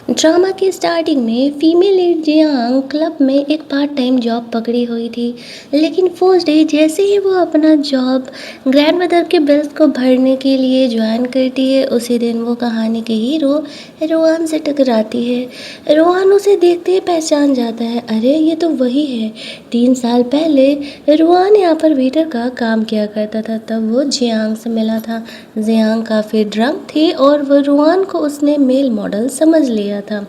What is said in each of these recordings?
Drama की starting में female lead Jiang club में एक पार्ट टाइम जॉब पकड़ी हुई थी। लेकिन फर्स्ट डे जैसे ही वो अपना जॉब ग्रैंडमदर के बिल्स को भरने के लिए ज्वाइन करती है, उसी दिन वो कहानी के हीरो रोहान से टकराती है। रोहान उसे देखते ही पहचान जाता है, अरे ये तो वही है। 3 साल पहले रोहान यहाँ पर वेटर का काम किया करता था, तब वो जियांग से मिला था। जियांग काफ़ी ड्रंक थी और वो रोहान को उसने मेल मॉडल समझ लिया था,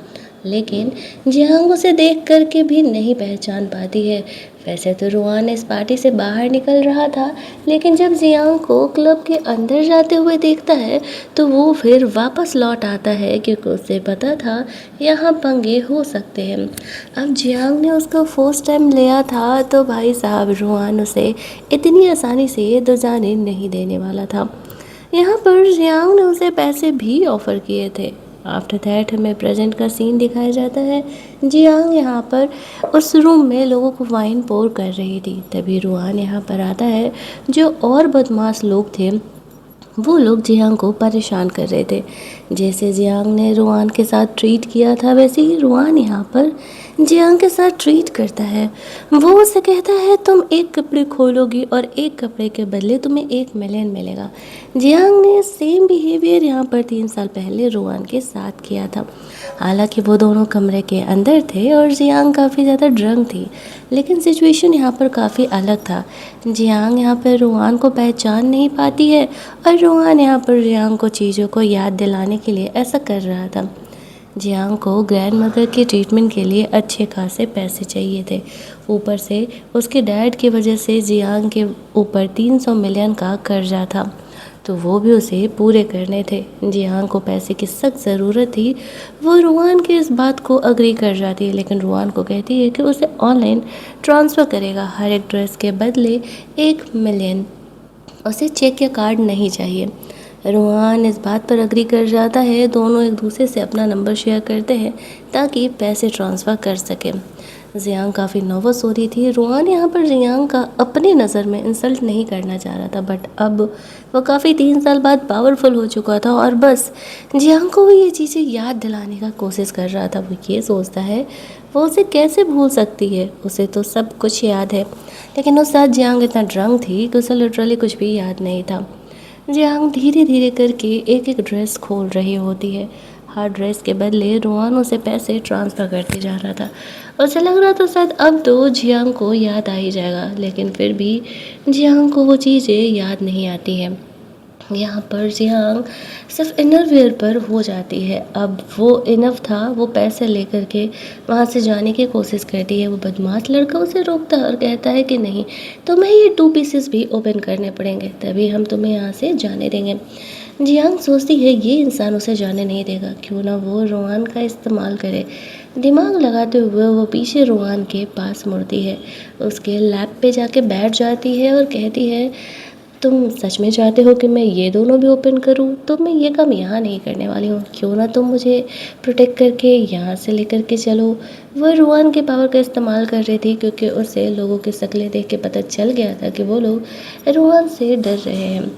लेकिन जियांग उसे देख कर के भी नहीं पहचान पाती है। वैसे तो रोहान इस पार्टी से बाहर निकल रहा था, लेकिन जब जियांग को क्लब के अंदर जाते हुए देखता है तो वो फिर वापस लौट आता है, क्योंकि उसे पता था यहाँ पंगे हो सकते हैं। अब जियांग ने उसको फर्स्ट टाइम लिया था तो भाई साहब रोहान उसे इतनी आसानी से तो जाने नहीं देने वाला था। यहाँ पर जियांग ने उसे पैसे भी ऑफर किए थे। आफ्टर दैट हमें प्रेजेंट का सीन दिखाया जाता है। जियांग यहाँ पर उस रूम में लोगों को वाइन पोर कर रही थी, तभी रूहान यहाँ पर आता है। जो और बदमाश लोग थे वो लोग जियांग को परेशान कर रहे थे। जैसे जियांग ने रूहान के साथ ट्रीट किया था, वैसे ही रूहान यहाँ पर जियांग के साथ ट्रीट करता है। वो उससे कहता है तुम एक कपड़े खोलोगी और एक कपड़े के बदले तुम्हें 1 मिलियन मिलेगा। जियांग ने सेम बिहेवियर यहाँ पर 3 साल पहले रूहान के साथ किया था। हालांकि वो दोनों कमरे के अंदर थे और जियांग काफ़ी ज़्यादा ड्रंक थी, लेकिन सिचुएशन यहाँ पर काफ़ी अलग था। जियांग यहाँ पर रूहान को पहचान नहीं पाती है और रूहान यहाँ पर जियांग को चीज़ों को याद दिलाने के लिए ऐसा कर रहा था। जियांग को ग्रैंड मदर के ट्रीटमेंट के लिए अच्छे खासे पैसे चाहिए थे। ऊपर से उसके डैड की वजह से जियांग के ऊपर 300 मिलियन का कर्जा था, तो वो भी उसे पूरे करने थे। जियांग को पैसे की सख्त ज़रूरत थी। वो रूहान की इस बात को अग्री कर जाती है, लेकिन रूहान को कहती है कि उसे ऑनलाइन ट्रांसफ़र करेगा हर एक ड्रेस के बदले 1 मिलियन। उसे चेक या कार्ड नहीं चाहिए। रूहान इस बात पर अग्री कर जाता है। दोनों एक दूसरे से अपना नंबर शेयर करते हैं ताकि पैसे ट्रांसफ़र कर सकें। जियांग काफ़ी नर्वस हो रही थी। रूहान यहाँ पर जियांग का अपनी नज़र में इंसल्ट नहीं करना चाह रहा था, बट अब वो काफ़ी 3 साल बाद पावरफुल हो चुका था और बस जियांग को वो ये चीज़ें याद दिलाने का कोशिश कर रहा था। वो ये सोचता है वो उसे कैसे भूल सकती है, उसे तो सब कुछ याद है। लेकिन उस साथ जियांग इतना ड्रंक थी कि उसे लिटरली कुछ भी याद नहीं था। जियांग धीरे धीरे करके एक एक ड्रेस खोल रही होती है। हर ड्रेस के बदले रूहान उसे पैसे ट्रांसफ़र करते जा रहा था। उसे लग रहा था शायद अब तो जियांग को याद आ ही जाएगा, लेकिन फिर भी जियांग को वो चीज़ें याद नहीं आती हैं। यहाँ पर जियांग सिर्फ इनरवियर पर हो जाती है। अब वो इनफ था, वो पैसे लेकर के वहाँ से जाने की कोशिश करती है। वो बदमाश लड़का उसे रोकता है और कहता है कि नहीं, तुम्हें ये 2 पीसेस भी ओपन करने पड़ेंगे, तभी हम तुम्हें यहाँ से जाने देंगे। जियांग सोचती है ये इंसान उसे जाने नहीं देगा, क्यों ना वो रोहान का इस्तेमाल करे। दिमाग लगाते हुए वो पीछे रोहान के पास मुड़ती है, उसके लैप पे जाके बैठ जाती है और कहती है तुम सच में चाहते हो कि मैं ये दोनों भी ओपन करूं? तो मैं ये काम यहाँ नहीं करने वाली हूँ, क्यों ना तुम मुझे प्रोटेक्ट करके यहाँ से लेकर के चलो। वह रूहान के पावर का इस्तेमाल कर रही थी, क्योंकि उसे लोगों की शक्लें देख के पता चल गया था कि वो लोग रूहान से डर रहे हैं।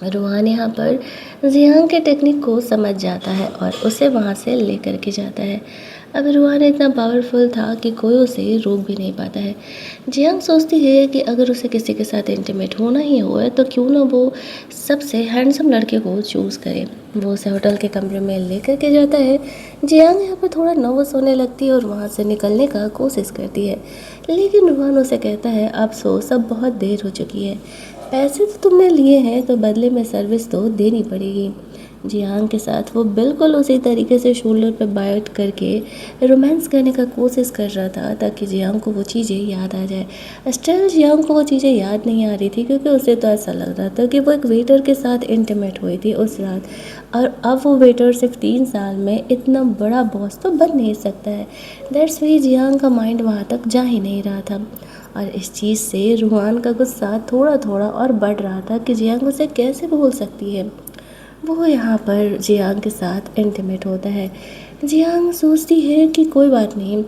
रूहान यहाँ पर जियांग के टेक्निक को समझ जाता है और उसे वहाँ से लेकर के जाता है। अब रूहान इतना पावरफुल था कि कोई उसे रोक भी नहीं पाता है। जियांग सोचती है कि अगर उसे किसी के साथ इंटीमेट होना ही हो तो क्यों ना वो सबसे हैंडसम लड़के को चूज़ करे। वो उसे होटल के कमरे में लेकर के जाता है। जियांग यहाँ पर थोड़ा नर्वस होने लगती है और वहाँ से निकलने का कोशिश करती है, लेकिन रूहान उसे कहता है अब सोच, अब बहुत देर हो चुकी है। पैसे तो तुमने लिए हैं तो बदले में सर्विस तो देनी पड़ेगी। जियांग के साथ वो बिल्कुल उसी तरीके से शोल्डर पर बैठ करके रोमांस करने का कोशिश कर रहा था, ताकि जियांग को वो चीज़ें याद आ जाए। स्टिल जियांग को वो चीज़ें याद नहीं आ रही थी, क्योंकि उसे तो ऐसा लग रहा था कि वो एक वेटर के साथ इंटीमेट हुई थी उस रात, और अब वो वेटर सिर्फ 3 साल में इतना बड़ा बॉस तो बन नहीं सकता है। दैट्स वाई जियांग का माइंड वहाँ तक जा ही नहीं रहा था, और इस चीज़ से रूहान का गुस्सा थोड़ा थोड़ा और बढ़ रहा था कि जियांग उसे कैसे भूल सकती है। वो यहाँ पर जियांग के साथ इंटीमेट होता है। जियांग सोचती है कि कोई बात नहीं,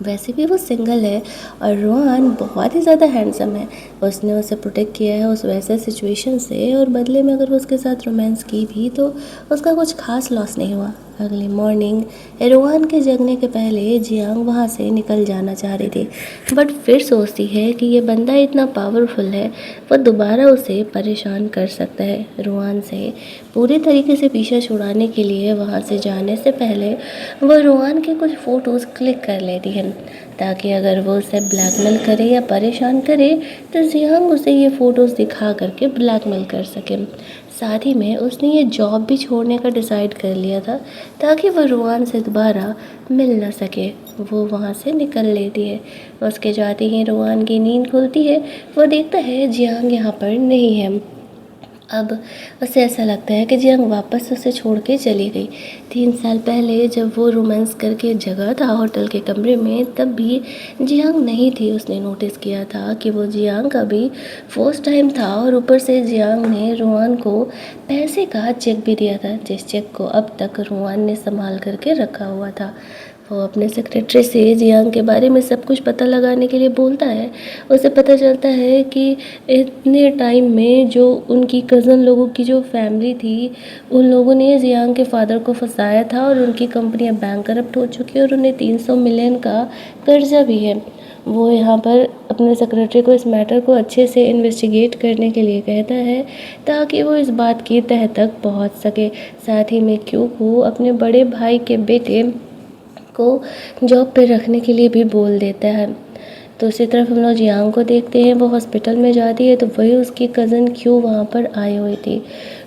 वैसे भी वो सिंगल है और रोहान बहुत ही ज़्यादा हैंडसम है। उसने उसे प्रोटेक्ट किया है उस वैसे सिचुएशन से, और बदले में अगर वो उसके साथ रोमांस की भी तो उसका कुछ खास लॉस नहीं हुआ। अगली मॉर्निंग रोहान के जगने के पहले जियांग वहाँ से निकल जाना चाह रही थी, बट फिर सोचती है कि ये बंदा इतना पावरफुल है, वो दोबारा उसे परेशान कर सकता है। रोहान से पूरे तरीके से पीछा छुड़ाने के लिए वहाँ से जाने से पहले वो रोहान के कुछ फ़ोटोज़ क्लिक कर लेती है, ताकि अगर वो उसे ब्लैकमेल करे या परेशान करे तो जियांग उसे ये फ़ोटोज़ दिखा करके ब्लैकमेल कर सके। साथ ही में उसने ये जॉब भी छोड़ने का डिसाइड कर लिया था, ताकि वह रोहान से दोबारा मिल ना सके। वो वहाँ से निकल लेती है। उसके जाते ही रोहान की नींद खुलती है। वो देखता है जियांग यहाँ पर नहीं है। अब उसे ऐसा लगता है कि जियांग वापस उसे छोड़ के चली गई। 3 साल पहले जब वो रोमांस करके जगह था होटल के कमरे में, तब भी जियांग नहीं थी। उसने नोटिस किया था कि वो जियांग का भी फर्स्ट टाइम था, और ऊपर से जियांग ने रोहान को पैसे का चेक भी दिया था, जिस चेक को अब तक रोहान ने संभाल करके रखा हुआ था। वो अपने सेक्रेटरी से जियांग के बारे में सब कुछ पता लगाने के लिए बोलता है। उसे पता चलता है कि इतने टाइम में जो उनकी कज़न लोगों की जो फैमिली थी, उन लोगों ने जियांग के फादर को फंसाया था, और उनकी कंपनी अब बैंकरप्ट हो चुकी है और उन्हें 300 मिलियन का कर्जा भी है। वो यहाँ पर अपने सेक्रेटरी को इस मैटर को अच्छे से इन्वेस्टिगेट करने के लिए कहता है, ताकि वो इस बात की तह तक पहुँच सके। साथ ही में क्यू को अपने बड़े भाई के बेटे को जॉब पे रखने के लिए भी बोल देता है। दूसरी तरफ हम लोग जियांग को देखते हैं। वो हॉस्पिटल में जाती है तो वही उसकी कज़न क्यू वहाँ पर आई हुई थी।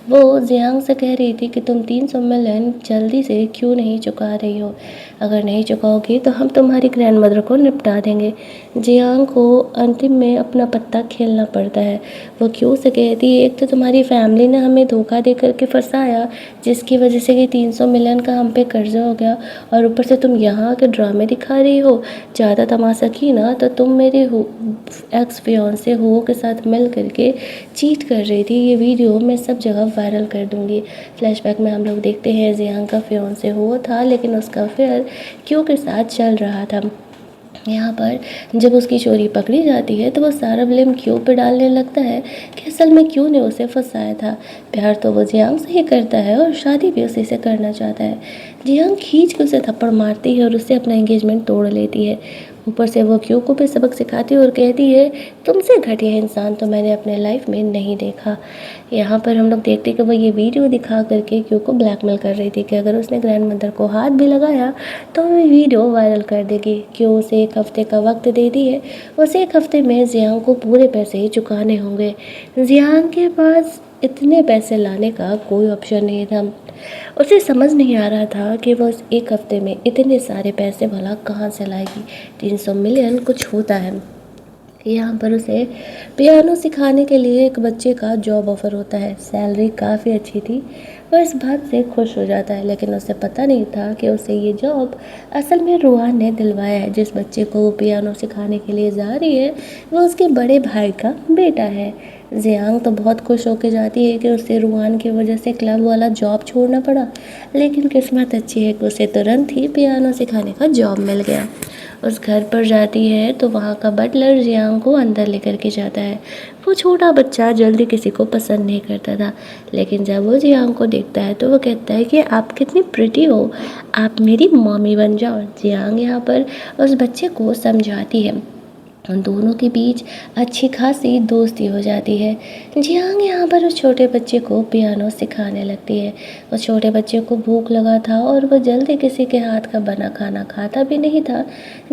वो जियांग से कह रही थी कि तुम 300 मिलियन जल्दी से क्यों नहीं चुका रही हो। अगर नहीं चुकाओगी तो हम तुम्हारी ग्रैंड मदर को निपटा देंगे। जियांग को अंतिम में अपना पत्ता खेलना पड़ता है। वो क्यू से कहती है, एक तो तुम्हारी फैमिली ने हमें धोखा दे करके फंसाया, जिसकी वजह से कि 300 मिलियन का हम पे कर्जा हो गया, और ऊपर से तुम यहाँ के ड्रामे दिखा रही हो। ज़्यादा तमाशा की ना तो तुम मेरे एक्स फियांसे हो के साथ मिल करके चीट कर रही थी। ये वीडियो मैं सब जगह वायरल कर दूंगी। फ्लैशबैक में हम लोग देखते हैं जियांग का फियांसे हो था, लेकिन उसका अफेयर क्यू के साथ चल रहा था। यहाँ पर जब उसकी चोरी पकड़ी जाती है तो वो सारा ब्लेम क्यू पे डालने लगता है कि असल में क्यू ने उसे फंसाया था। प्यार तो वो जियांग से ही करता है और शादी भी उसी से करना चाहता है। जियांग खींच के उसे थप्पड़ मारती है और उससे अपना एंगेजमेंट तोड़ लेती है। ऊपर से वो क्यू को भी सबक सिखाती है और कहती है, तुमसे घटिया इंसान तो मैंने अपने लाइफ में नहीं देखा। यहाँ पर हम लोग देखते कि वो ये वीडियो दिखा करके क्यू को ब्लैकमेल कर रही थी कि अगर उसने ग्रैंड मदर को हाथ भी लगाया तो वो वीडियो वायरल कर देगी। क्यू उसे 1 हफ्ते का वक्त देती है। उसे 1 हफ्ते में जियांग को पूरे पैसे चुकाने होंगे। जियांग के पास इतने पैसे लाने का कोई ऑप्शन नहीं था। उसे समझ नहीं आ रहा था कि वो इस 1 हफ्ते में इतने सारे पैसे भला कहाँ से लाएगी। 300 मिलियन कुछ होता है। यहाँ पर उसे पियानो सिखाने के लिए एक बच्चे का जॉब ऑफ़र होता है। सैलरी काफ़ी अच्छी थी। वह इस बात से खुश हो जाता है, लेकिन उसे पता नहीं था कि उसे ये जॉब असल में रोहान ने दिलवाया है। जिस बच्चे को वो पियानो सिखाने के लिए जा रही है वो उसके बड़े भाई का बेटा है। जियांग तो बहुत खुश होकर जाती है कि उसे रोहान की वजह से क्लब वाला जॉब छोड़ना पड़ा, लेकिन किस्मत अच्छी है कि उसे तुरंत ही पियानो सिखाने का जॉब मिल गया। उस घर पर जाती है तो वहाँ का बटलर जियांग को अंदर लेकर के जाता है। वो छोटा बच्चा जल्दी किसी को पसंद नहीं करता था, लेकिन जब वो जियांग को देखता है तो वो कहता है कि आप कितनी प्रिटी हो, आप मेरी मम्मी बन जाओ। जियांग यहाँ पर उस बच्चे को समझाती है। उन दोनों के बीच अच्छी खासी दोस्ती हो जाती है। जियांग यहाँ पर उस छोटे बच्चे को पियानो सिखाने लगती है। उस छोटे बच्चे को भूख लगा था और वह जल्दी किसी के हाथ का बना खाना खाता भी नहीं था।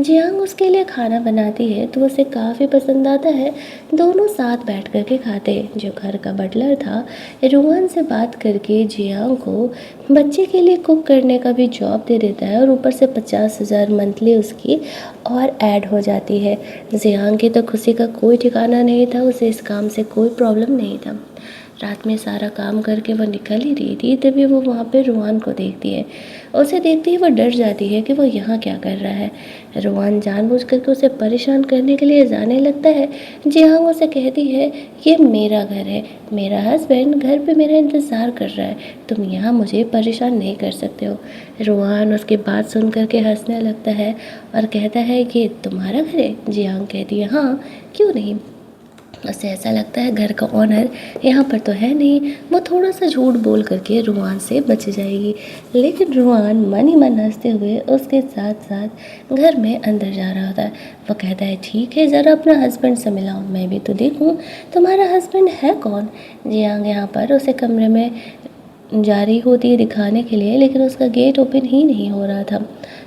जियांग उसके लिए खाना बनाती है तो उसे काफ़ी पसंद आता है। दोनों साथ बैठ कर के खाते हैं। जो घर का बटलर था रोहन से बात करके जियांग को बच्चे के लिए कुक करने का भी जॉब दे देता है, और ऊपर से 50,000 मंथली उसकी और ऐड हो जाती है। जियांग की तो खुशी का कोई ठिकाना नहीं था। उसे इस काम से कोई प्रॉब्लम नहीं था। रात में सारा काम करके वह निकल ही रही थी, तभी वो वहाँ पे रोहान को देखती है। उसे देखते ही वो डर जाती है कि वो यहाँ क्या कर रहा है। रोहान जानबूझ करके उसे परेशान करने के लिए जाने लगता है। जियांग उसे कहती है, ये मेरा घर है, मेरा हस्बैंड घर पे मेरा इंतज़ार कर रहा है, तुम यहाँ मुझे परेशान नहीं कर सकते हो। रोहान उसकी बात सुन करके हंसने लगता है और कहता है कि तुम्हारा घर है। जियांग कहती है, हाँ क्यों नहीं। उसे ऐसा लगता है घर का ऑनर यहाँ पर तो है नहीं, वो थोड़ा सा झूठ बोल करके रुआन से बच जाएगी। लेकिन रुआन मन ही मन हंसते हुए उसके साथ साथ घर में अंदर जा रहा होता है। वो कहता है ठीक है, ज़रा अपना हस्बैंड से मिलाओ, मैं भी तो देखूँ तुम्हारा हस्बैंड है कौन। जियांग यहाँ पर उसे कमरे में जा रही होती है दिखाने के लिए, लेकिन उसका गेट ओपन ही नहीं हो रहा था।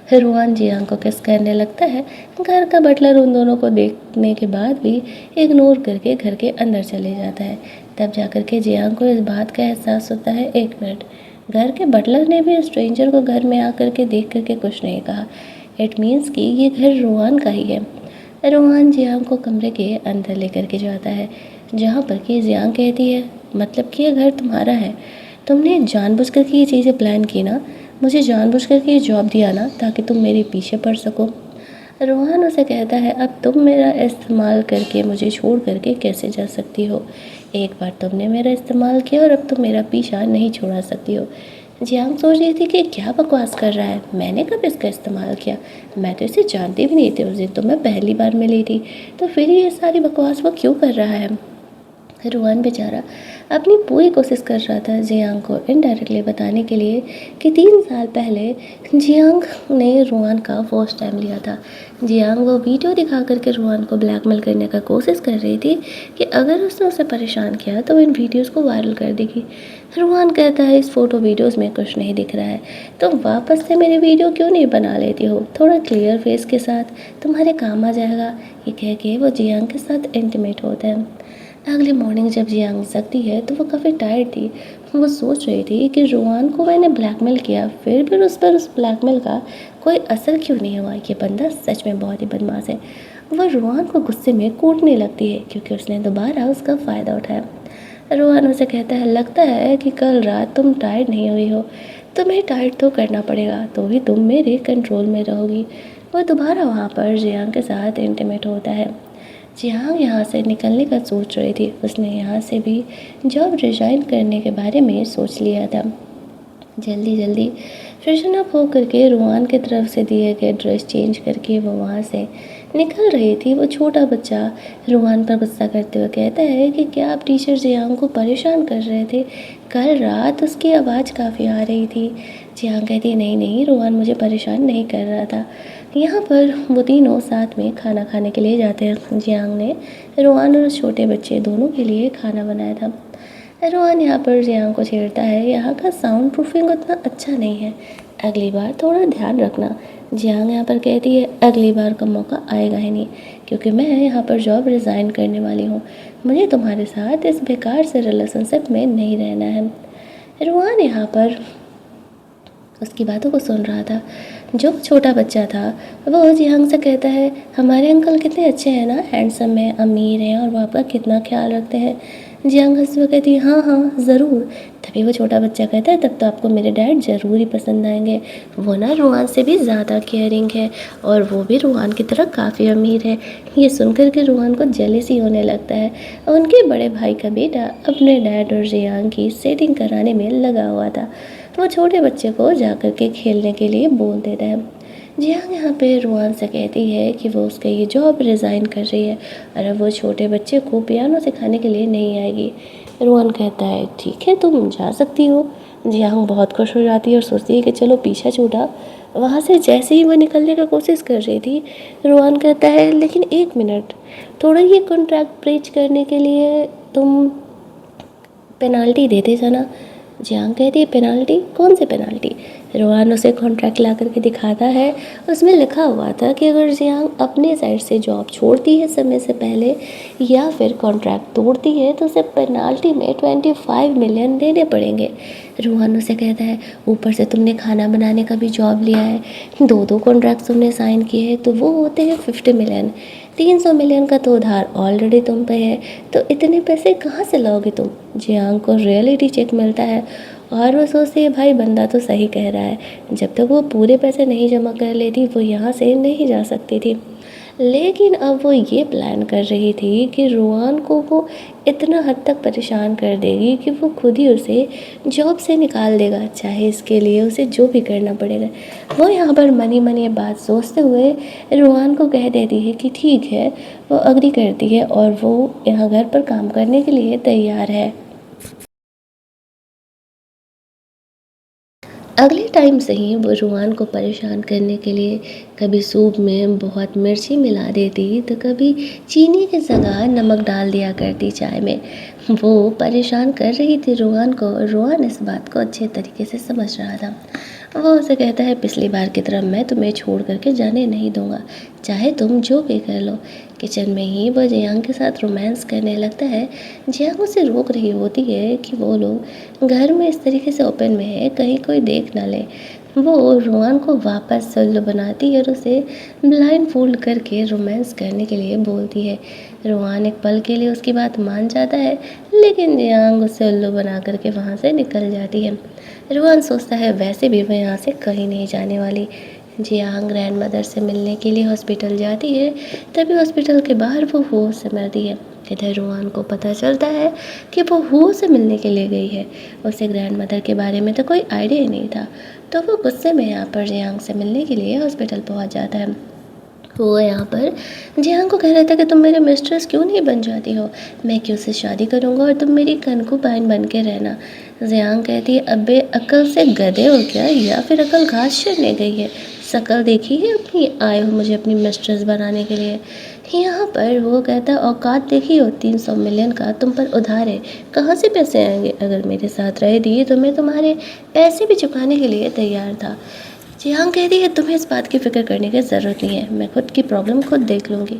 फिर रुआन जियांग को किस करने लगता है। घर का बटलर उन दोनों को देखने के बाद भी इग्नोर करके घर के अंदर चले जाता है। तब जाकर के जियांग को इस बात का एहसास होता है, एक मिनट, घर के बटलर ने भी स्ट्रेंजर को घर में आकर के देख करके कुछ नहीं कहा। इट मीन्स कि ये घर रुआन का ही है। रुआन जियांग को कमरे के अंदर लेकर के जाता है, जहाँ पर कि जियांग कहती है मतलब कि ये घर तुम्हारा है, तुमने जानबूझ कर के ये चीज़ें प्लान की ना, मुझे जानबूझ कर के ये जॉब दिया ना ताकि तुम मेरे पीछे पड़ सको। रोहन उसे कहता है अब तुम मेरा इस्तेमाल करके मुझे छोड़ करके कैसे जा सकती हो। एक बार तुमने मेरा इस्तेमाल किया और अब तुम मेरा पीछा नहीं छोड़ा सकती हो। जियांग सोच रही थी कि क्या बकवास कर रहा है, मैंने कब इसका इस्तेमाल किया, मैं तो इसे जानती भी नहीं थी, उस दिन तो मैं पहली बार मिली थी, तो फिर ये सारी बकवास वो क्यों कर रहा है। रुआन बेचारा अपनी पूरी कोशिश कर रहा था जियांग को इनडायरेक्टली बताने के लिए कि 3 साल पहले जियांग ने रुआन का फर्स्ट टाइम लिया था। जियांग वो वीडियो दिखा करके रुआन को ब्लैकमेल करने का कोशिश कर रही थी कि अगर उसने उसे परेशान किया तो इन वीडियोस को वायरल कर देगी। रुआन कहता है इस फ़ोटो वीडियोस में कुछ नहीं दिख रहा है, तुम वापस से मेरी वीडियो क्यों नहीं बना लेती हो, थोड़ा क्लियर फेस के साथ, तुम्हारे काम आ जाएगा। ये कह के वो जियांग के साथ इंटीमेट होता है। अगली मॉर्निंग जब जियांग जगती है तो वो काफ़ी टायर्ड थी। वो सोच रही थी कि रुआन को मैंने ब्लैकमेल किया, फिर भी उस पर उस ब्लैकमेल का कोई असर क्यों नहीं हुआ, ये बंदा सच में बहुत ही बदमाश है। वह रुआन को गुस्से में कूटने लगती है क्योंकि उसने दोबारा उसका फ़ायदा उठाया। रुआन उसे कहता है लगता है कि कल रात तुम टायर्ड नहीं हुई हो, तुम्हें टायर्ड तो करना पड़ेगा, तो ही तुम मेरे कंट्रोल में रहोगी। वह दोबारा वहाँ पर जियांग के साथ इंटीमेट होता है। जियांग यहाँ से निकलने का सोच रही थी, उसने यहाँ से भी जॉब रिजाइन करने के बारे में सोच लिया था। जल्दी जल्दी फ्रेशन अप हो करके रुआन की तरफ से दिए गए ड्रेस चेंज करके वो वहाँ से निकल रही थी। वो छोटा बच्चा रुआन पर गुस्सा करते हुए कहता है कि क्या आप टीचर जियांग को परेशान कर रहे थे, कल रात उसकी आवाज़ काफ़ी आ रही थी। जियांग कहती नहीं नहीं, रुआन मुझे परेशान नहीं कर रहा था। यहाँ पर वो तीनों साथ में खाना खाने के लिए जाते हैं। जियांग ने रुआन और छोटे बच्चे दोनों के लिए खाना बनाया था। रोहन यहाँ पर जियांग को छेड़ता है, यहाँ का साउंड प्रूफिंग उतना अच्छा नहीं है, अगली बार थोड़ा ध्यान रखना। जियांग यहाँ पर कहती है अगली बार का मौका आएगा ही नहीं, क्योंकि मैं यहाँ पर जॉब रिज़ाइन करने वाली हूँ, मुझे तुम्हारे साथ इस बेकार से रिलेशनशिप में नहीं रहना है। रोहन यहाँ पर उसकी बातों को सुन रहा था। जो छोटा बच्चा था वो जियांग से कहता है हमारे अंकल कितने अच्छे हैं ना, हैंडसम हैं, अमीर हैं और वो आपका कितना ख्याल रखते हैं। जियांग हंसते हुए कहती है हाँ हाँ ज़रूर। तभी वो छोटा बच्चा कहता है तब तो आपको मेरे डैड ज़रूर ही पसंद आएंगे, वो ना रुआन से भी ज़्यादा केयरिंग है और वो भी रुआन की तरह काफ़ी अमीर है। ये सुनकर के रुआन को जेलसी होने लगता है। उनके बड़े भाई का बेटा अपने डैड और जियांग की सेटिंग कराने में लगा हुआ था। वो छोटे बच्चे को जाकर के खेलने के लिए बोल देता है। जियांग यहाँ पे रुआन से कहती है कि वो उसका ये जॉब रिज़ाइन कर रही है और अब वो छोटे बच्चे को पियानो सिखाने के लिए नहीं आएगी। रुआन कहता है ठीक है तुम जा सकती हो। जियांग बहुत खुश हो जाती है और सोचती है कि चलो पीछा छूटा। वहाँ से जैसे ही वो निकलने की कोशिश कर रही थी, रुआन कहता है लेकिन एक मिनट, थोड़ा ये कॉन्ट्रैक्ट ब्रीच करने के लिए तुम पेनाल्टी देते जाना। जियांग कहती है पेनाल्टी, कौन सी पेनाल्टी। रुआन उसे कॉन्ट्रैक्ट ला करके दिखाता है, उसमें लिखा हुआ था कि अगर जियांग अपने साइड से जॉब छोड़ती है समय से पहले या फिर कॉन्ट्रैक्ट तोड़ती है तो उसे पेनाल्टी में 25 मिलियन देने पड़ेंगे। रुआन उसे कहता है ऊपर से तुमने खाना बनाने का भी जॉब लिया है, 2 कॉन्ट्रैक्ट तुमने साइन किए हैं तो वो होते हैं 50 मिलियन, 300 मिलियन का तो उधार ऑलरेडी तुम पे है, तो इतने पैसे कहाँ से लाओगे तुम। जियांग को रियलिटी चेक मिलता है और वो सोचती है भाई बंदा तो सही कह रहा है, जब तक वो पूरे पैसे नहीं जमा कर लेती वो यहाँ से नहीं जा सकती थी। लेकिन अब वो ये प्लान कर रही थी कि रोहान को वो इतना हद तक परेशान कर देगी कि वो खुद ही उसे जॉब से निकाल देगा, चाहे इसके लिए उसे जो भी करना पड़ेगा। वो यहाँ पर मनी मनी ये बात सोचते हुए रोहान को कह देती है कि ठीक है। वो अग्री करती है और वो यहाँ घर पर काम करने के लिए तैयार है। अगले टाइम से ही वो रोहान को परेशान करने के लिए कभी सूप में बहुत मिर्ची मिला देती तो कभी चीनी की जगह नमक डाल दिया करती चाय में। वो परेशान कर रही थी रोहान को और रोहान इस बात को अच्छे तरीके से समझ रहा था। वो उसे कहता है, पिछली बार की तरह मैं तुम्हें छोड़ करके जाने नहीं दूंगा, चाहे तुम जो भी कर लो। किचन में ही वो जियांग के साथ रोमांस करने लगता है। जियांग उसे रोक रही होती है कि वो लोग घर में इस तरीके से ओपन में है, कहीं कोई देख ना ले। वो रोहान को वापस सल्लू बनाती है और उसे ब्लाइंड फोल्ड करके रोमांस करने के लिए बोलती है। रोहान एक पल के लिए उसकी बात मान जाता है, लेकिन जियांग उसे उल्लू बना करके वहाँ से निकल जाती है। रोहान सोचता है वैसे भी वह यहाँ से कहीं नहीं जाने वाली। जियांग ग्रैंड मदर से मिलने के लिए हॉस्पिटल जाती है, तभी हॉस्पिटल के बाहर वो होश से मरती है। इधर रोहान को पता चलता है कि वो हु से मिलने के लिए गई है। उसे ग्रैंड मदर के बारे में तो कोई आइडिया ही नहीं था, तो वो गुस्से में यहाँ पर जियांग से मिलने के लिए हॉस्पिटल पहुँच जाता है। वो यहाँ पर जियांग को कह रहा था कि तुम मेरे मिस्ट्रेस क्यों नहीं बन जाती हो, मैं क्यों से शादी करूँगा और तुम मेरी कनकुबाइन बन के रहना। जियांग कहती है, अबे अक्ल से गधे हो क्या, या फिर अक्ल घास चरने गई है। शकल देखी है अपनी, आए हो मुझे अपनी मिस्ट्रेस बनाने के लिए। यहाँ पर वो कहता है, औकात देखी हो, 300 मिलियन का तुम पर उधार है, कहाँ से पैसे आएंगे। अगर मेरे साथ रह दिए तो मैं तुम्हारे पैसे भी चुकाने के लिए तैयार था। जियांग कहती है, तुम्हें इस बात की फ़िक्र करने की ज़रूरत नहीं है, मैं खुद की प्रॉब्लम खुद देख लूँगी।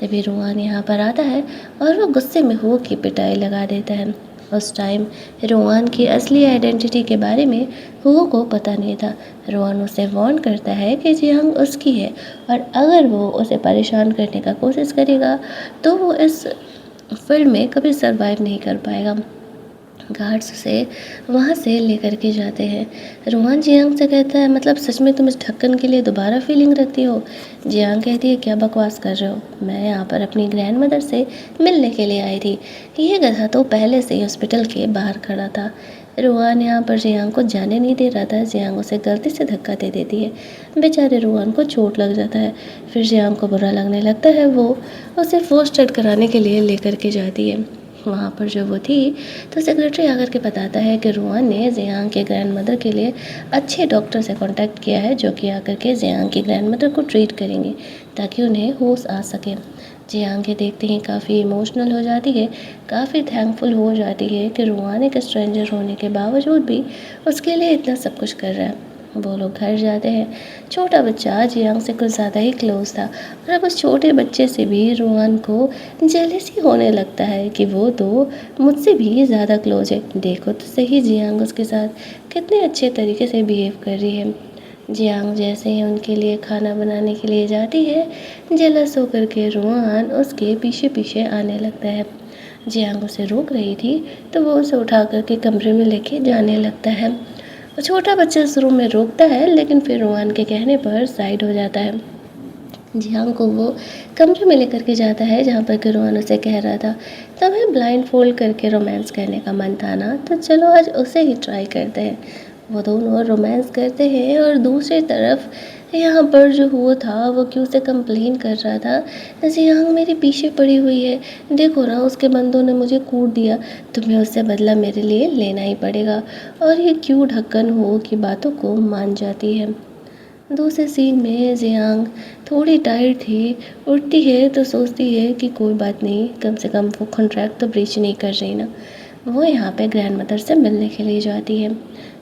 तभी रोहान यहाँ पर आता है और वो गुस्से में हो की पिटाई लगा देता है। उस टाइम रोहान की असली आइडेंटिटी के बारे में हुओ को पता नहीं था। रोहान उसे वार्न करता है कि जियांग उसकी है और अगर वो उसे परेशान करने का कोशिश करेगा तो वो इस फील्ड में कभी सर्वाइव नहीं कर पाएगा। गार्ड्स उसे वहाँ से लेकर के जाते हैं। रोहान जियांग से कहता है, मतलब सच में तुम इस ढक्कन के लिए दोबारा फीलिंग रखती हो। जियांग कहती है, क्या बकवास कर रहे हो, मैं यहाँ पर अपनी ग्रैंड मदर से मिलने के लिए आई थी। ये गधा तो पहले से ही हॉस्पिटल के बाहर खड़ा था। रोहान यहाँ पर जियांग को जाने नहीं दे रहा था। जियांग उसे गलती से धक्का दे देती है। बेचारे रोहान को चोट लग जाता है। फिर जियांग को बुरा लगने लगता है। वो उसे फर्स्ट एड कराने के लिए लेकर के जाती है। वहाँ पर जब वो थी तो सेक्रेटरी आकर के बताता है कि रोहान ने जियांग के ग्रैंड मदर के लिए अच्छे डॉक्टर से कांटेक्ट किया है, जो कि आकर के जियांग की ग्रैंड मदर को ट्रीट करेंगे ताकि उन्हें होश आ सके। जियांग के देखते ही काफ़ी इमोशनल हो जाती है, काफ़ी थैंकफुल हो जाती है कि रोहान एक स्ट्रेंजर होने के बावजूद भी उसके लिए इतना सब कुछ कर रहा है। वो लोग घर जाते हैं। छोटा बच्चा जियांग से कुछ ज़्यादा ही क्लोज था और अब उस छोटे बच्चे से भी रोहान को जेलसी होने लगता है कि वो तो मुझसे भी ज़्यादा क्लोज है। देखो तो सही जियांग उसके साथ कितने अच्छे तरीके से बिहेव कर रही है। जियांग जैसे ही उनके लिए खाना बनाने के लिए जाती है, जेलस होकर के रोहान उसके पीछे पीछे आने लगता है। जियांग उसे रोक रही थी तो वो उसे उठा करके कमरे में लेके जाने लगता है। छोटा बच्चा शुरू में रोकता है, लेकिन फिर रोहान के कहने पर साइड हो जाता है। जियांग को वो कमरे में लेकर के जाता है जहाँ पर कि रोहान उसे कह रहा था, तुम्हें ब्लाइंड फोल्ड करके रोमांस करने का मन था ना, तो चलो आज उसे ही ट्राई करते हैं। वो दोनों रोमांस करते हैं और दूसरी तरफ यहाँ पर जो हुआ था वो क्यों से कंप्लेन कर रहा था, जियांग मेरे पीछे पड़ी हुई है, देखो ना उसके बंदों ने मुझे कूट दिया, तुम्हें उससे बदला मेरे लिए लेना ही पड़ेगा। और ये क्यों ढक्कन हो की बातों को मान जाती है। दूसरे सीन में जियांग थोड़ी टायर्ड थी, उठती है तो सोचती है कि कोई बात नहीं, कम से कम वो कॉन्ट्रैक्ट तो ब्रीच नहीं कर रही ना। वो यहाँ पे ग्रैंड मदर से मिलने के लिए जाती है।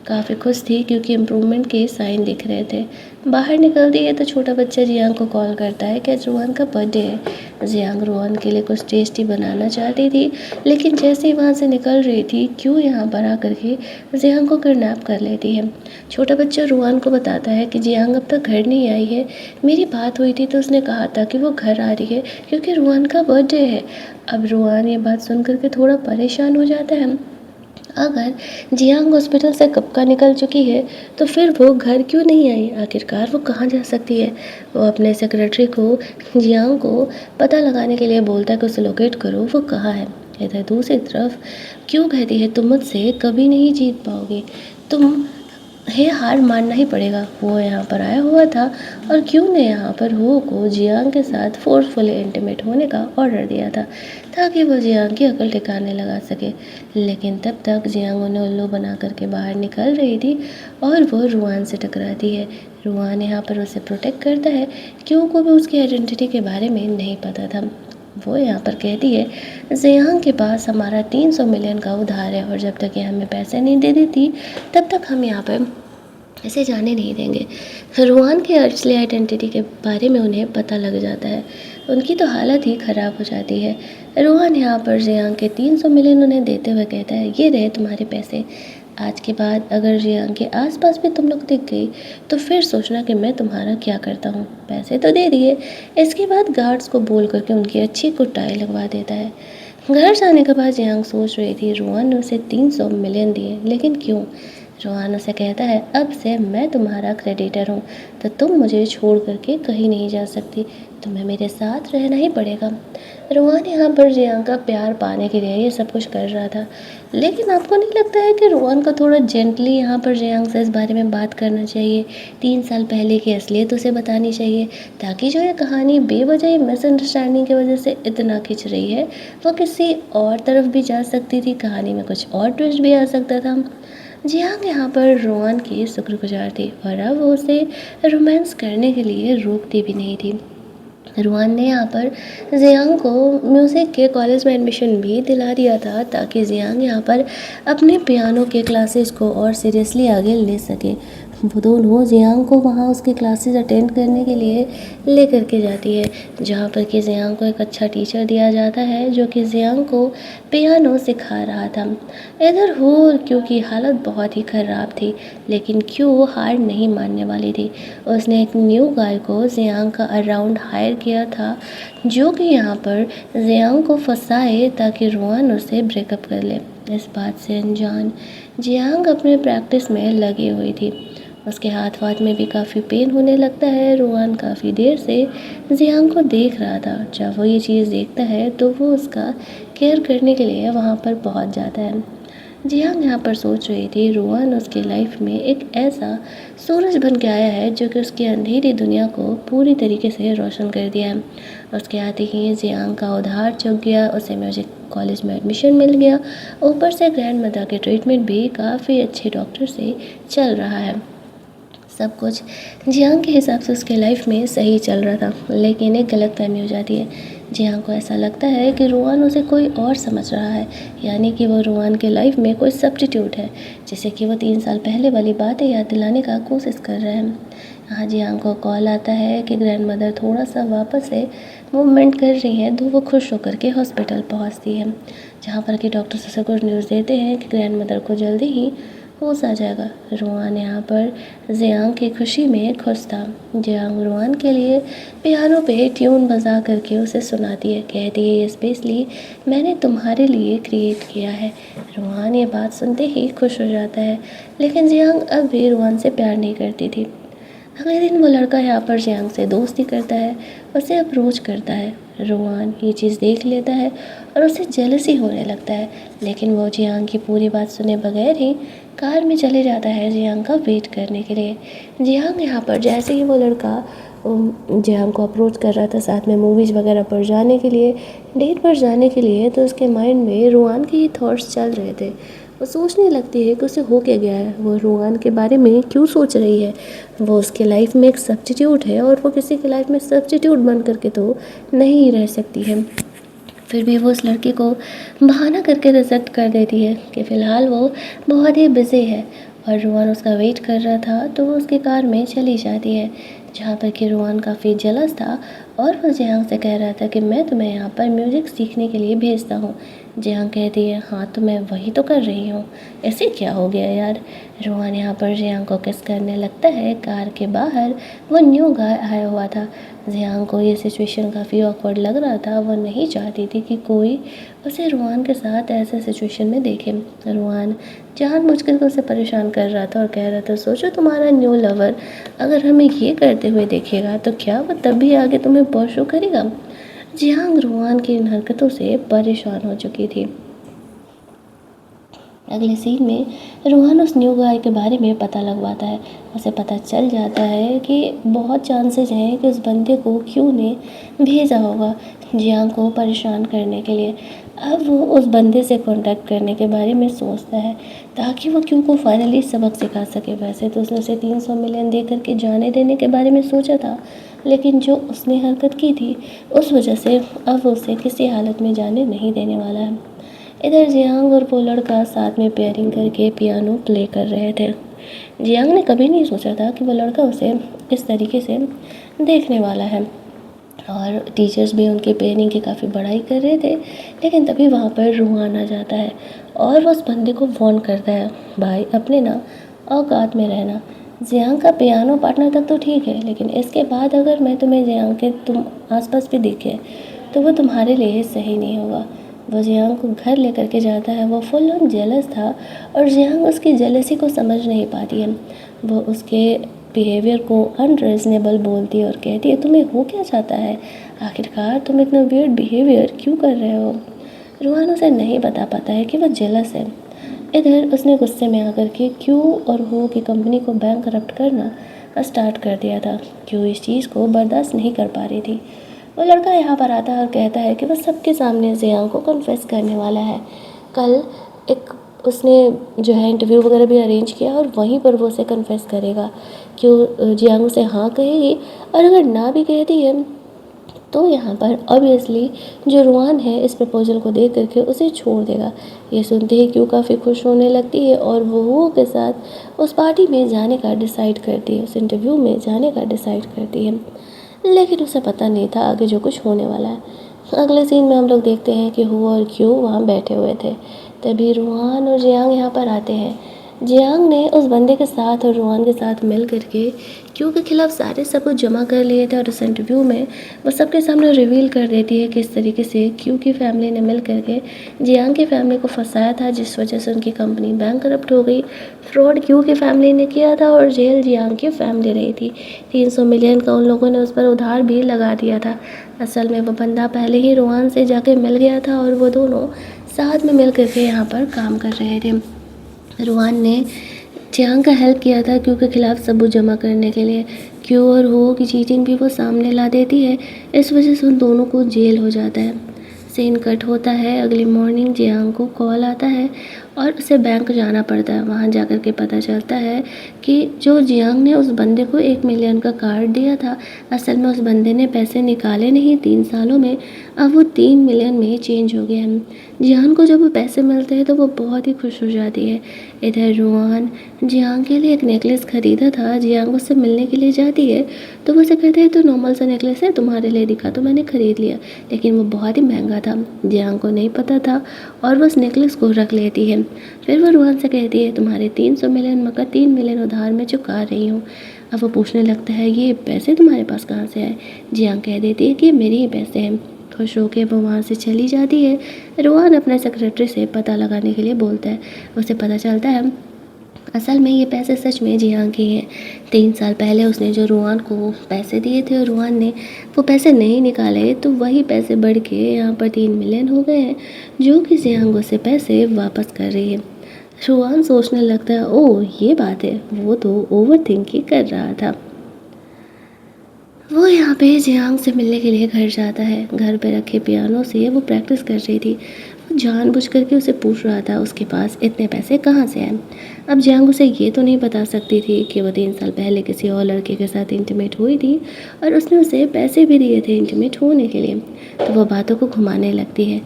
काफ़ी खुश थी क्योंकि इम्प्रूवमेंट के साइन दिख रहे थे। बाहर निकलती है तो छोटा बच्चा जियांग को कॉल करता है कि आज रोहान का बर्थडे है। जियांग रोहान के लिए कुछ टेस्टी बनाना चाहती थी, लेकिन जैसे ही वहाँ से निकल रही थी क्यों यहाँ पर आकर के जियांग को किडनैप कर लेती है। छोटा बच्चा रोहान को बताता है कि जियांग अब तक घर नहीं आई है, मेरी बात हुई थी तो उसने कहा था कि वो घर आ रही है क्योंकि रोहान का बर्थडे है। अब रोहान ये बात सुन करके थोड़ा परेशान हो जाता है। अगर जियांग हॉस्पिटल से कब का निकल चुकी है तो फिर वो घर क्यों नहीं आई? आखिरकार वो कहाँ जा सकती है? वो अपने सेक्रेटरी को जियांग को पता लगाने के लिए बोलता है कि उसे लोकेट करो, वो कहाँ है। इधर दूसरी तरफ क्यों कहती है तुम मुझसे कभी नहीं जीत पाओगे, तुम है हार मानना ही पड़ेगा। वो यहाँ पर आया हुआ था और क्यों ने यहाँ पर हो को जियांग के साथ फोर्सफुली इंटीमेट होने का ऑर्डर दिया था ताकि वो जियांग की अकल ठिकाने लगा सके। लेकिन तब तक जियांग उन्हें उल्लू बना करके बाहर निकल रही थी और वो रुआन से टकराती है। रुआन यहाँ पर उसे प्रोटेक्ट करता है, क्यों को भी उसकी आइडेंटिटी के बारे में नहीं पता था। वो यहाँ पर कहती है जियांग के पास हमारा 300 मिलियन का उधार है और जब तक ये हमें पैसे नहीं दे देती तब तक हम यहाँ पर ऐसे जाने नहीं देंगे। रुआन की असली आइडेंटिटी के बारे में उन्हें पता लग जाता है, उनकी तो हालत ही ख़राब हो जाती है। रुआन यहाँ पर जियांग के 300 मिलियन उन्हें देते हुए कहता है ये रहे तुम्हारे पैसे। आज के बाद अगर जियांग के आसपास भी तुम लोग दिख गई तो फिर सोचना कि मैं तुम्हारा क्या करता हूँ। पैसे तो दे दिए। इसके बाद गार्ड्स को बोल करके उनकी अच्छी कुटाई लगवा देता है। घर जाने के बाद जियांग सोच रही थी रुआन ने उसे 300 मिलियन दिए, लेकिन क्यों? रोहान उसे कहता है अब से मैं तुम्हारा क्रेडिटर हूँ, तो तुम मुझे छोड़ करके कहीं नहीं जा सकती, तुम्हें मेरे साथ रहना ही पड़ेगा। रोहान यहाँ पर जियांग का प्यार पाने के लिए ये सब कुछ कर रहा था, लेकिन आपको नहीं लगता है कि रोहान को थोड़ा जेंटली यहाँ पर जियांग से इस बारे में बात करना चाहिए? 3 साल पहले की असलियत उसे बतानी चाहिए, ताकि जो ये कहानी बेवजह मिसअंडरस्टैंडिंग की वजह से इतना खिंच रही है वो किसी और तरफ भी जा सकती थी, कहानी में कुछ और ट्विस्ट भी आ सकता था। जियांग यहाँ पर रोहन की शुक्रगुजार थी और अब वो उसे रोमांस करने के लिए रोकती भी नहीं थी। रोहन ने यहाँ पर जियांग को म्यूज़िक के कॉलेज में एडमिशन भी दिला दिया था ताकि जियांग यहाँ पर अपने पियानो के क्लासेस को और सीरियसली आगे ले सके। वो दोनों जियांग को वहाँ उसकी क्लासेस अटेंड करने के लिए ले करके जाती है, जहाँ पर कि जियांग को एक अच्छा टीचर दिया जाता है जो कि जियांग को पियानो सिखा रहा था। इधर हो क्योंकि हालत बहुत ही ख़राब थी, लेकिन क्यों हार नहीं मानने वाली थी। उसने एक न्यू गाय को जियांग का अराउंड हायर किया था जो कि यहाँ पर जियांग को फंसाए ताकि रोहन उससे ब्रेकअप कर ले। इस बात से अनजान जियांग अपने प्रैक्टिस में लगी हुई थी। उसके हाथ वाथ में भी काफ़ी पेन होने लगता है। रोहन काफ़ी देर से जियांग को देख रहा था। जब वो ये चीज़ देखता है तो वो उसका केयर करने के लिए वहाँ पर पहुँच जाता है। जियांग यहाँ पर सोच रही थी रोहन उसकी लाइफ में एक ऐसा सूरज बन के आया है जो कि उसकी अंधेरी दुनिया को पूरी तरीके से रोशन कर दिया है। उसके आते ही जियांग का उधार चुक गया, उसे म्यूजिक कॉलेज में एडमिशन मिल गया, ऊपर से ग्रैंड मदर के ट्रीटमेंट भी काफ़ी अच्छे डॉक्टर से चल रहा है। सब कुछ जियांग के हिसाब से उसके लाइफ में सही चल रहा था, लेकिन एक गलतफहमी हो जाती है। जियांग को ऐसा लगता है कि रोहन उसे कोई और समझ रहा है, यानी कि वो रोहन के लाइफ में कोई सब्स्टिट्यूट है, जैसे कि वो 3 साल पहले वाली बातें याद दिलाने का कोशिश कर रहे हैं। यहाँ जियांग को कॉल आता है कि ग्रैंड मदर थोड़ा सा वापस से मूवमेंट कर रही है, तो वो खुश होकर के हॉस्पिटल पहुँचती है, जहाँ पर कि डॉक्टर उसे गुड न्यूज़ देते हैं कि ग्रैंड मदर को जल्दी ही होश आ जाएगा। रोहन यहाँ पर जियांग की खुशी में खुश था। जियांग रोहन के लिए पियानो पे ट्यून बजा करके उसे सुनाती है, कहती है ये स्पेशली मैंने तुम्हारे लिए क्रिएट किया है। रोहन ये बात सुनते ही खुश हो जाता है, लेकिन जियांग अब भी रोहन से प्यार नहीं करती थी। अगले दिन वो लड़का यहाँ पर जियांग से दोस्ती करता है, उसे अप्रोच करता है। रोहन ये चीज़ देख लेता है और उसे जेलसी होने लगता है, लेकिन वो जियांग की पूरी बात सुने बगैर ही कार में चले जाता है जियांग का वेट करने के लिए। जियांग यहाँ पर जैसे ही वो लड़का जियांग को अप्रोच कर रहा था साथ में मूवीज़ वगैरह पर जाने के लिए, डेट पर जाने के लिए, तो उसके माइंड में रोहन के ही थॉट्स चल रहे थे। वो सोचने लगती है कि उसे हो क्या गया है, वो रोहन के बारे में क्यों सोच रही है। वो उसके लाइफ में एक सब्स्टिट्यूट है और वो किसी के लाइफ में सब्स्टिट्यूट बन करके तो नहीं रह सकती है। फिर भी वो उस लड़के को बहाना करके रिजेक्ट कर देती है कि फ़िलहाल वो बहुत ही बिज़ी है, और रोहन उसका वेट कर रहा था तो वो उसकी कार में चली जाती है, जहाँ पर कि रोहन काफ़ी जेलस था और वो जियांग से कह रहा था कि मैं तुम्हें यहाँ पर म्यूज़िक सीखने के लिए भेजता हूँ, जियांग कहती है, हाँ तो मैं वही तो कर रही हूँ, ऐसे क्या हो गया यार। रोहन यहाँ पर जियांग को किस करने लगता है। कार के बाहर वो न्यू गाय आया हुआ था। जियांग को ये सिचुएशन काफ़ी ऑकवर्ड लग रहा था। वो नहीं चाहती थी कि कोई उसे रोहन के साथ ऐसे सिचुएशन में देखे। रोहन जानबूझकर उसे परेशान कर रहा था और कह रहा था, सोचो तुम्हारा न्यू लवर अगर हमें ये करते हुए देखेगा तो क्या वो तब भी आगे तुम्हें परसू करेगा। जियांग रोहन की इन हरकतों से परेशान हो चुकी थी। अगले सीन में रोहन उस न्यू गाय के बारे में पता लगवाता है। उसे पता चल जाता है कि बहुत चांसेस हैं कि उस बंदे को क्यू ने भेजा होगा जियांग को परेशान करने के लिए। अब वो उस बंदे से कांटेक्ट करने के बारे में सोचता है ताकि वो क्यू को फाइनली सबक सिखा सके। वैसे तो उसने उसे 300 मिलियन दे करके जाने देने के बारे में सोचा था, लेकिन जो उसने हरकत की थी उस वजह से अब वो उसे किसी हालत में जाने नहीं देने वाला है। इधर जियांग और वो लड़का साथ में पेयरिंग करके पियानो प्ले कर रहे थे। जियांग ने कभी नहीं सोचा था कि वो लड़का उसे इस तरीके से देखने वाला है, और टीचर्स भी उनके पेयरिंग की काफ़ी बड़ाई कर रहे थे। लेकिन तभी वहाँ पर रोहन आ जाता है और वो उस बंदे को वार्न करता है, भाई अपने ना औकात में रहना। जियांग का पियानो पार्टनर तक तो ठीक है, लेकिन इसके बाद अगर मैं तुम्हें जियांग के तुम आसपास भी दिखे तो वो तुम्हारे लिए सही नहीं होगा। वो जियांग को घर लेकर के जाता है। वो फुल ऑन जेलस था और जियांग उसकी जेलसी को समझ नहीं पाती है। वो उसके बिहेवियर को अनरीजनेबल बोलती है और कहती है, तुम्हें हो क्या चाहता है, आखिरकार तुम इतना वियर्ड बिहेवियर क्यों कर रहे हो। रोहन उसे नहीं बता पाता है कि वो जेलस है। इधर उसने गुस्से में आकर के क्यू और हो की कंपनी को बैंक करप्ट करना स्टार्ट कर दिया था। क्यू इस चीज़ को बर्दाश्त नहीं कर पा रही थी। वो लड़का यहाँ पर आता है और कहता है कि वो सबके सामने जियांग को कन्फेस करने वाला है। कल एक उसने जो है इंटरव्यू वगैरह भी अरेंज किया और वहीं पर वो उसे कन्फेस करेगा। क्यों जियांग उसे हाँ कहेगी, और अगर ना भी कहती है तो यहाँ पर ऑब्वियसली जो रोहन है इस प्रपोजल को देख करके उसे छोड़ देगा। ये सुनते ही क्यों काफ़ी खुश होने लगती है और वो के साथ उस पार्टी में जाने का डिसाइड करती है, उस इंटरव्यू में जाने का डिसाइड करती है। लेकिन उसे पता नहीं था आगे जो कुछ होने वाला है। अगले सीन में हम लोग देखते हैं कि हो और क्यों वहाँ बैठे हुए थे। तभी रोहन और जियांग यहाँ पर आते हैं। जियांग ने उस बंदे के साथ और रोहन के साथ मिल करके क्यू के खिलाफ सारे सबूत जमा कर लिए थे, और इस इंटरव्यू में वो सबके सामने रिवील कर देती है कि इस तरीके से क्यू की फैमिली ने मिल करके जियांग की फैमिली को फंसाया था, जिस वजह से उनकी कंपनी बैंक करप्ट हो गई। फ्रॉड क्यू की फैमिली ने किया था और जेल जियांग की फैमिली रही थी। 300 मिलियन का उन लोगों ने उस पर उधार भी लगा दिया था। असल में वो बंदा पहले ही रोहन से जाके मिल गया था और वो दोनों साथ में मिल करके यहाँ पर काम कर रहे थे। रोहन ने जियांग का हेल्प किया था क्यू के खिलाफ सबूत जमा करने के लिए। क्यू और हो की चीटिंग भी वो सामने ला देती है, इस वजह से उन दोनों को जेल हो जाता है। सीन कट होता है। अगली मॉर्निंग जियांग को कॉल आता है और उसे बैंक जाना पड़ता है। वहाँ जाकर के पता चलता है कि जो जियांग ने उस बंदे को 1 मिलियन का कार्ड दिया था, असल में उस बंदे ने पैसे निकाले नहीं 3 सालों में, अब वो 3 मिलियन में चेंज हो गया है। जियांग को जब वो पैसे मिलते हैं तो वो बहुत ही खुश हो जाती है। इधर रोहन जियांग के लिए एक नेकलेस खरीदा था। जियांग उससे मिलने के लिए जाती है तो वो उसे कहते हैं, तो नॉर्मल सा नेकलेस है, तुम्हारे लिए दिखा तो मैंने ख़रीद लिया, लेकिन वो बहुत ही महंगा था। जियांग को नहीं पता था और वो उस नेकलेस को रख लेती है। फिर वो रोहन से कहती है, तुम्हारे 300 मिलियन मगर 3 मिलियन उधार में चुका रही हूँ। अब वो पूछने लगता है, ये पैसे तुम्हारे पास कहाँ से आए। जियांग कह देती है कि ये मेरे ही पैसे हैं। खुश होकर वो वहाँ से चली जाती है। रोहन अपने सेक्रेटरी से पता लगाने के लिए बोलता है। उसे पता चलता है असल में ये पैसे सच में जियांग के हैं। 3 साल पहले उसने जो रोहन को पैसे दिए थे और रोहन ने वो पैसे नहीं निकाले, तो वही पैसे बढ़ के यहाँ पर 3 मिलियन हो गए हैं, जो कि जियांग उसे पैसे वापस कर रही है। रोहन सोचने लगता है, ओह ये बात है, वो तो ओवर थिंकिंग कर रहा था। वो यहाँ पे जियांग से मिलने के लिए घर जाता है। घर पे रखे पियानो से वो प्रैक्टिस कर रही थी। वो जानबूझ करके उसे पूछ रहा था उसके पास इतने पैसे कहाँ से आए। अब जियांग उसे ये तो नहीं बता सकती थी कि वो 3 साल पहले किसी और लड़के के साथ इंटीमेट हुई थी और उसने उसे पैसे भी दिए थे इंटीमेट होने के लिए। तो वो बातों को घुमाने लगती है।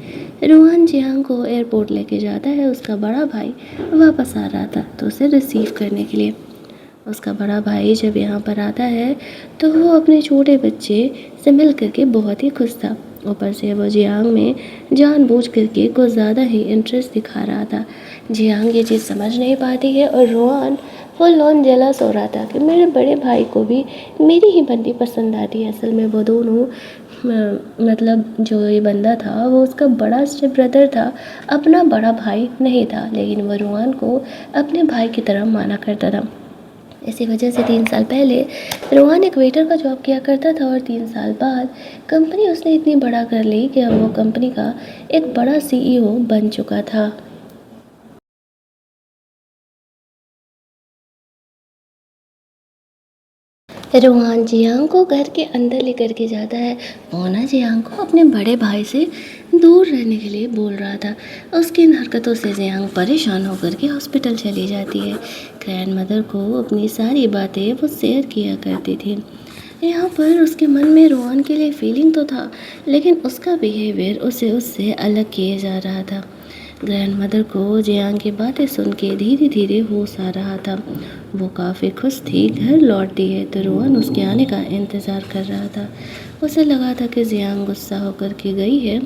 रोहन जियांग को एयरपोर्ट लेके जाता है। उसका बड़ा भाई वापस आ रहा था तो उसे रिसीव करने के लिए। उसका बड़ा भाई जब यहाँ पर आता है तो वो अपने छोटे बच्चे से मिल करके बहुत ही खुश था। ऊपर से वो जियांग में जानबूझ करके कुछ ज़्यादा ही इंटरेस्ट दिखा रहा था। जियांग ये चीज़ समझ नहीं पाती है और रोहान फुल ऑन जेलस हो रहा था कि मेरे बड़े भाई को भी मेरी ही बंदी पसंद आती है। असल में वो दोनों मतलब जो ये बंदा था वो उसका बड़ा स्टेप ब्रदर था, अपना बड़ा भाई नहीं था, लेकिन वो रोहान को अपने भाई की तरह माना करता था। इसी वजह से 3 साल पहले रोहान एक वेटर का जॉब किया करता था और 3 साल बाद कंपनी उसने इतनी बड़ा कर ली कि अब वो कंपनी का एक बड़ा सीईओ बन चुका था। रोहान जियांग को घर के अंदर लेकर के जाता है। वो ना जियांग को अपने बड़े भाई से दूर रहने के लिए बोल रहा था। उसकी इन हरकतों से जियांग परेशान होकर के हॉस्पिटल चली जाती है। ग्रैंड मदर को अपनी सारी बातें वो शेयर किया करती थी। यहाँ पर उसके मन में रोहान के लिए फीलिंग तो था, लेकिन उसका बिहेवियर उसे उससे अलग किए जा रहा था। ग्रैंड मदर को जियांग की बातें सुन के धीरे धीरे होश आ रहा था। वो काफ़ी खुश थी, घर लौटती है तो रोहन उसके आने का इंतज़ार कर रहा था। उसे लगा था कि जियांग गुस्सा होकर के गई है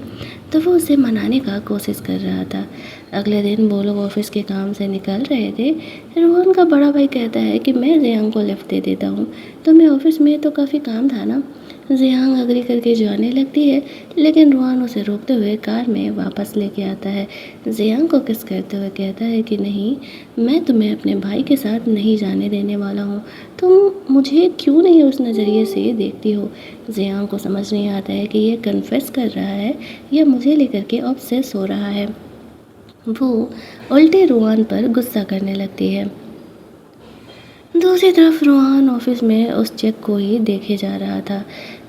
तो वो उसे मनाने का कोशिश कर रहा था। अगले दिन वो लोग ऑफिस के काम से निकल रहे थे। रोहन का बड़ा भाई कहता है कि मैं जियांग को लिफ्ट दे देता हूँ, तो मैं ऑफिस में तो काफ़ी काम था ना। जियांग अग्री करके जाने लगती है, लेकिन रोहन उसे रोकते हुए कार में वापस लेके आता है। जियांग को किस करते हुए कहता है कि नहीं, मैं तुम्हें अपने भाई के साथ नहीं जाने देने वाला हूँ। तुम मुझे क्यों नहीं उस नज़रिए से देखती हो। जियांग को समझ नहीं आता है कि ये कन्फेस कर रहा है या मुझे लेकर के ऑब्सेस हो रहा है। वो उल्टे रोहन पर गुस्सा करने लगती है। दूसरी तरफ रोहान ऑफिस में उस चेक को ही देखे जा रहा था।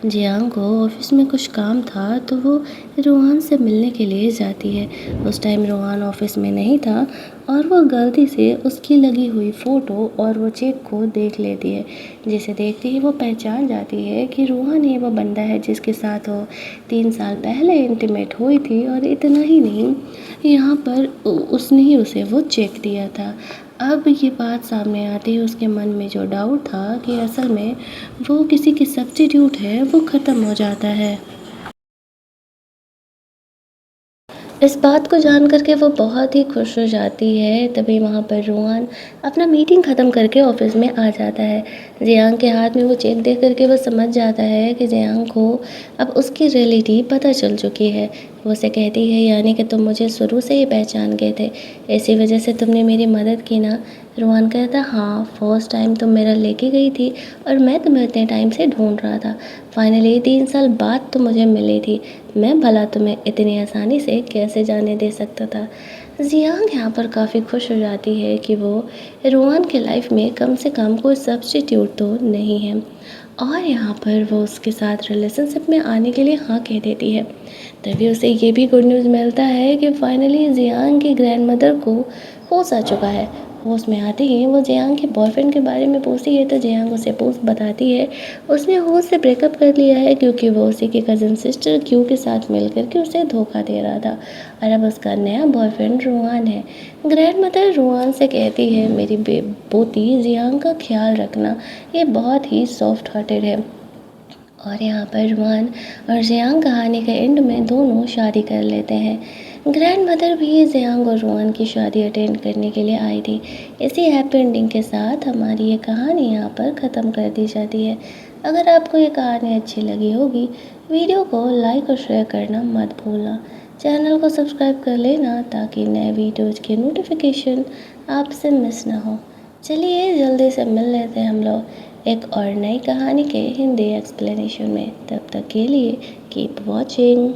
जियांग को ऑफिस में कुछ काम था तो वो रोहान से मिलने के लिए जाती है। उस टाइम रोहान ऑफिस में नहीं था और वो गलती से उसकी लगी हुई फ़ोटो और वो चेक को देख लेती है, जिसे देखते ही वो पहचान जाती है कि रोहान ही वो बंदा है जिसके साथ वो 3 साल पहले इंटीमेट हुई थी। और इतना ही नहीं, यहाँ पर उसने ही उसे वो चेक दिया था। अब ये बात सामने आती है, उसके मन में जो डाउट था कि असल में वो किसी की सब्स्टिट्यूट है, वो ख़त्म हो जाता है। इस बात को जान कर के वो बहुत ही खुश हो जाती है। तभी वहाँ पर रोहान अपना मीटिंग ख़त्म करके ऑफिस में आ जाता है। जियांग के हाथ में वो चेक देख कर के वो समझ जाता है कि जियांग को अब उसकी रियलिटी पता चल चुकी है। वो उसे कहती है, यानी कि तुम मुझे शुरू से ही पहचान गए थे, इसी वजह से तुमने मेरी मदद की ना। रोहान कहता, हाँ, फर्स्ट टाइम तुम मेरा लेके गई थी और मैं तुम्हें इतने टाइम से ढूंढ रहा था। फाइनली 3 साल बाद तुम मुझे मिली थी। मैं भला तुम्हें इतनी आसानी से कैसे जाने दे सकता था। जियांग यहाँ पर काफ़ी खुश हो जाती है कि वो रोहान के लाइफ में कम से कम कोई सब्स्टिट्यूट तो नहीं है, और यहाँ पर वो उसके साथ रिलेशनशिप में आने के लिए हाँ कह देती है। तभी उसे ये भी गुड न्यूज़ मिलता है कि फाइनली जियांग की ग्रैंड मदर को होश आ चुका है। होश में आते ही वो जियांग के बॉयफ्रेंड के बारे में पूछती है तो जियांग उसे पूछ बताती है उसने होश से ब्रेकअप कर लिया है क्योंकि वो उसी की कज़न सिस्टर क्यू के साथ मिल करके उसे धोखा दे रहा था, और अब उसका नया बॉयफ्रेंड रोहान है। ग्रैंड मदर रोहान से कहती है, मेरी पोती जियांग का ख्याल रखना, ये बहुत ही सॉफ्ट हार्टेड है। और यहाँ पर रोहान और जियांग कहानी के एंड में दोनों शादी कर लेते हैं। ग्रैंड मदर भी जियांग और रोहान की शादी अटेंड करने के लिए आई थी। इसी हैप्पी एंडिंग के साथ हमारी ये कहानी यहाँ पर ख़त्म कर दी जाती है। अगर आपको ये कहानी अच्छी लगी होगी, वीडियो को लाइक और शेयर करना मत भूलना। चैनल को सब्सक्राइब कर लेना ताकि नए वीडियोज़ के नोटिफिकेशन आपसे मिस ना हो। चलिए जल्दी से मिल लेते हैं हम लोग एक और नई कहानी के हिंदी एक्सप्लेनेशन में। तब तक के लिए कीप वॉचिंग।